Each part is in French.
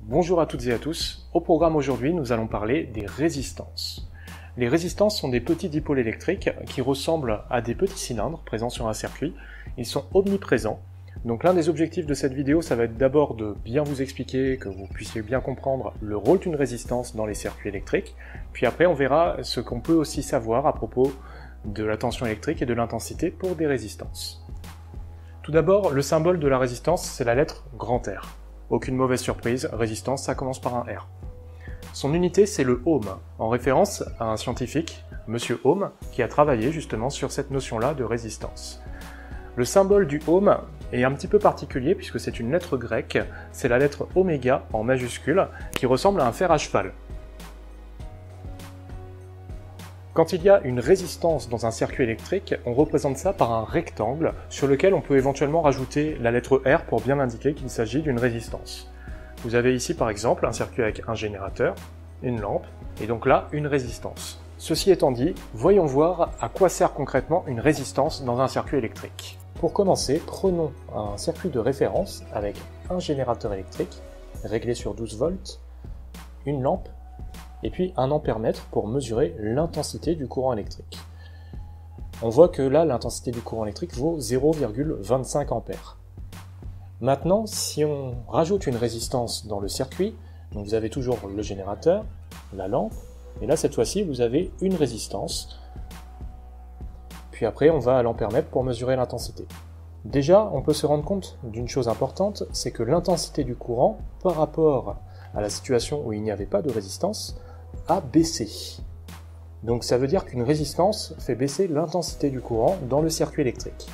Bonjour à toutes et à tous. Au programme aujourd'hui, nous allons parler des résistances. Les résistances sont des petits dipôles électriques qui ressemblent à des petits cylindres présents sur un circuit. Ils sont omniprésents. Donc l'un des objectifs de cette vidéo, ça va être d'abord de bien vous expliquer, que vous puissiez bien comprendre le rôle d'une résistance dans les circuits électriques. Puis après, on verra ce qu'on peut aussi savoir à propos de la tension électrique et de l'intensité pour des résistances. Tout d'abord, le symbole de la résistance, c'est la lettre grand R. Aucune mauvaise surprise, résistance, ça commence par un R. Son unité, c'est le ohm, en référence à un scientifique, Monsieur Ohm, qui a travaillé justement sur cette notion-là de résistance. Le symbole du ohm est un petit peu particulier puisque c'est une lettre grecque, c'est la lettre oméga en majuscule, qui ressemble à un fer à cheval. Quand il y a une résistance dans un circuit électrique, on représente ça par un rectangle sur lequel on peut éventuellement rajouter la lettre R pour bien indiquer qu'il s'agit d'une résistance. Vous avez ici par exemple un circuit avec un générateur, une lampe, et donc là une résistance. Ceci étant dit, voyons voir à quoi sert concrètement une résistance dans un circuit électrique. Pour commencer, prenons un circuit de référence avec un générateur électrique réglé sur 12 volts, une lampe, et puis un ampèremètre pour mesurer l'intensité du courant électrique. On voit que là, l'intensité du courant électrique vaut 0,25 ampères. Maintenant, si on rajoute une résistance dans le circuit, donc vous avez toujours le générateur, la lampe, et là, cette fois-ci, vous avez une résistance. Puis après, on va à l'ampèremètre pour mesurer l'intensité. Déjà, on peut se rendre compte d'une chose importante, c'est que l'intensité du courant, par rapport à la situation où il n'y avait pas de résistance, a baissé. Donc ça veut dire qu'une résistance fait baisser l'intensité du courant dans le circuit électrique.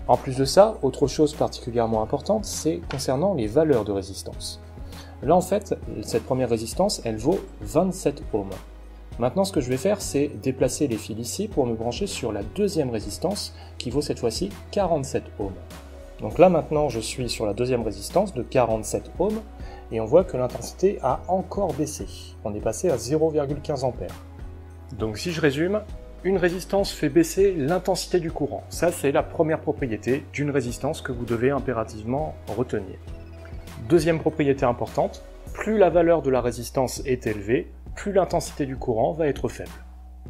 En plus de ça, autre chose particulièrement importante, c'est concernant les valeurs de résistance. Là en fait, cette première résistance, elle vaut 27 ohms. Maintenant ce que je vais faire, c'est déplacer les fils ici pour me brancher sur la deuxième résistance, qui vaut cette fois-ci 47 ohms. Donc là maintenant, je suis sur la deuxième résistance de 47 ohms, et on voit que l'intensité a encore baissé. On est passé à 0,15 ampères. Donc si je résume, une résistance fait baisser l'intensité du courant. Ça, c'est la première propriété d'une résistance que vous devez impérativement retenir. Deuxième propriété importante, plus la valeur de la résistance est élevée, plus l'intensité du courant va être faible.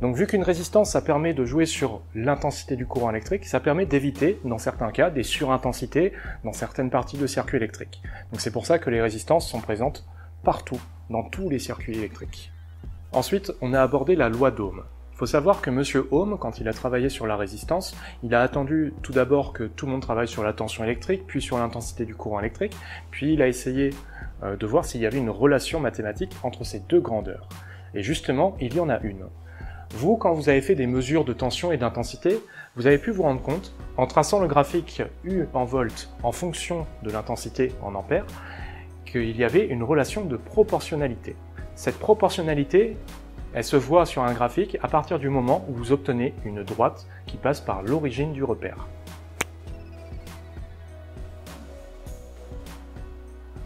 Donc vu qu'une résistance, ça permet de jouer sur l'intensité du courant électrique, ça permet d'éviter, dans certains cas, des surintensités dans certaines parties de circuits électriques. Donc c'est pour ça que les résistances sont présentes partout, dans tous les circuits électriques. Ensuite, on a abordé la loi d'Ohm. Il faut savoir que Monsieur Ohm, quand il a travaillé sur la résistance, il a attendu tout d'abord que tout le monde travaille sur la tension électrique, puis sur l'intensité du courant électrique, puis il a essayé de voir s'il y avait une relation mathématique entre ces deux grandeurs. Et justement, il y en a une. Vous, quand vous avez fait des mesures de tension et d'intensité, vous avez pu vous rendre compte, en traçant le graphique U en volts en fonction de l'intensité en ampères, qu'il y avait une relation de proportionnalité. Cette proportionnalité, elle se voit sur un graphique à partir du moment où vous obtenez une droite qui passe par l'origine du repère.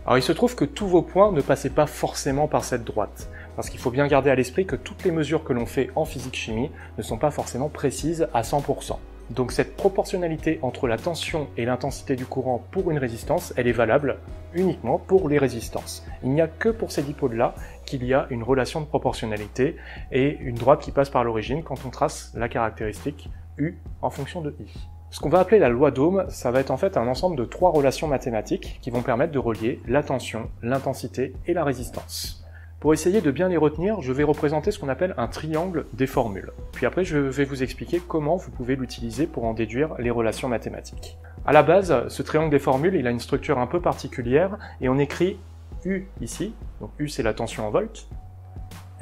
Alors il se trouve que tous vos points ne passaient pas forcément par cette droite, parce qu'il faut bien garder à l'esprit que toutes les mesures que l'on fait en physique-chimie ne sont pas forcément précises à 100%. Donc cette proportionnalité entre la tension et l'intensité du courant pour une résistance, elle est valable uniquement pour les résistances. Il n'y a que pour ces dipôles-là qu'il y a une relation de proportionnalité et une droite qui passe par l'origine quand on trace la caractéristique U en fonction de I. Ce qu'on va appeler la loi d'Ohm, ça va être en fait un ensemble de 3 relations mathématiques qui vont permettre de relier la tension, l'intensité et la résistance. Pour essayer de bien les retenir, je vais représenter ce qu'on appelle un triangle des formules. Puis après, je vais vous expliquer comment vous pouvez l'utiliser pour en déduire les relations mathématiques. À la base, ce triangle des formules, il a une structure un peu particulière et on écrit U ici, donc U c'est la tension en volts,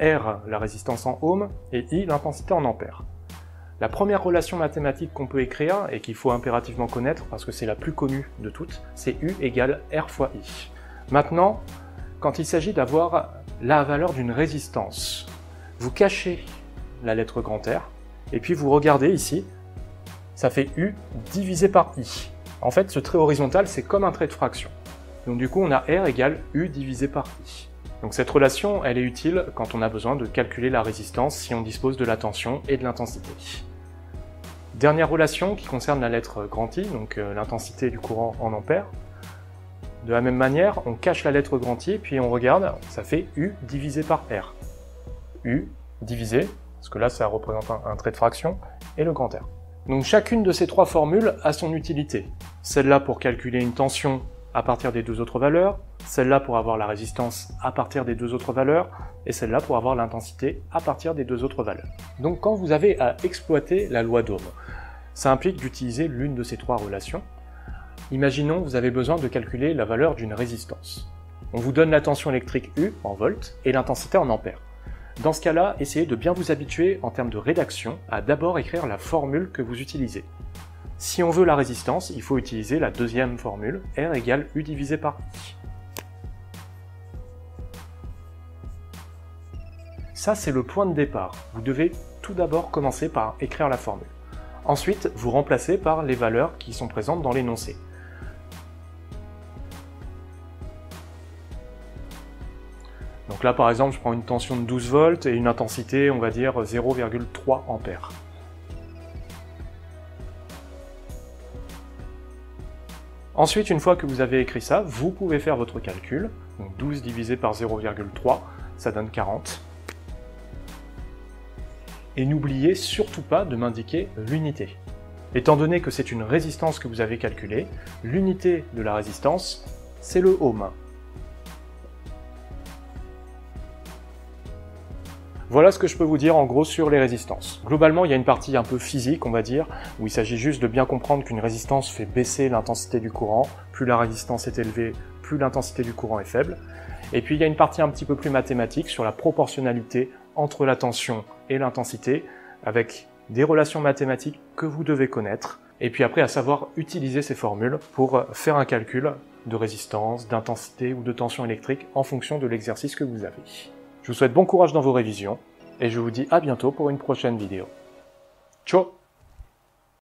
R la résistance en ohms et I l'intensité en ampères. La première relation mathématique qu'on peut écrire, et qu'il faut impérativement connaître parce que c'est la plus connue de toutes, c'est U égale R fois I. Maintenant, quand il s'agit d'avoir la valeur d'une résistance, vous cachez la lettre grand R, et puis vous regardez ici, ça fait U divisé par I. En fait, ce trait horizontal, c'est comme un trait de fraction. Donc du coup, on a R égale U divisé par I. Donc cette relation, elle est utile quand on a besoin de calculer la résistance si on dispose de la tension et de l'intensité. Dernière relation qui concerne la lettre grand I, donc l'intensité du courant en ampères. De la même manière, on cache la lettre grand I, puis on regarde, ça fait U divisé par R. U divisé, parce que là ça représente un trait de fraction, et le grand R. Donc chacune de ces trois formules a son utilité. Celle-là pour calculer une tension à partir des deux autres valeurs, celle-là pour avoir la résistance à partir des deux autres valeurs, et celle-là pour avoir l'intensité à partir des deux autres valeurs. Donc quand vous avez à exploiter la loi d'Ohm, ça implique d'utiliser l'une de ces trois relations. Imaginons vous avez besoin de calculer la valeur d'une résistance. On vous donne la tension électrique U en volts et l'intensité en ampères. Dans ce cas-là, essayez de bien vous habituer en termes de rédaction à d'abord écrire la formule que vous utilisez. Si on veut la résistance, il faut utiliser la deuxième formule, R égale U divisé par I. Ça, c'est le point de départ. Vous devez tout d'abord commencer par écrire la formule. Ensuite, vous remplacez par les valeurs qui sont présentes dans l'énoncé. Donc là, par exemple, je prends une tension de 12 volts et une intensité, on va dire 0,3 ampères. Ensuite, une fois que vous avez écrit ça, vous pouvez faire votre calcul. Donc 12 divisé par 0,3, ça donne 40. Et n'oubliez surtout pas de m'indiquer l'unité. Étant donné que c'est une résistance que vous avez calculée, l'unité de la résistance, c'est le ohm. Voilà ce que je peux vous dire en gros sur les résistances. Globalement, il y a une partie un peu physique, on va dire, où il s'agit juste de bien comprendre qu'une résistance fait baisser l'intensité du courant. Plus la résistance est élevée, plus l'intensité du courant est faible. Et puis il y a une partie un petit peu plus mathématique sur la proportionnalité entre la tension et l'intensité, avec des relations mathématiques que vous devez connaître. Et puis après, à savoir utiliser ces formules pour faire un calcul de résistance, d'intensité ou de tension électrique en fonction de l'exercice que vous avez. Je vous souhaite bon courage dans vos révisions, et je vous dis à bientôt pour une prochaine vidéo. Ciao!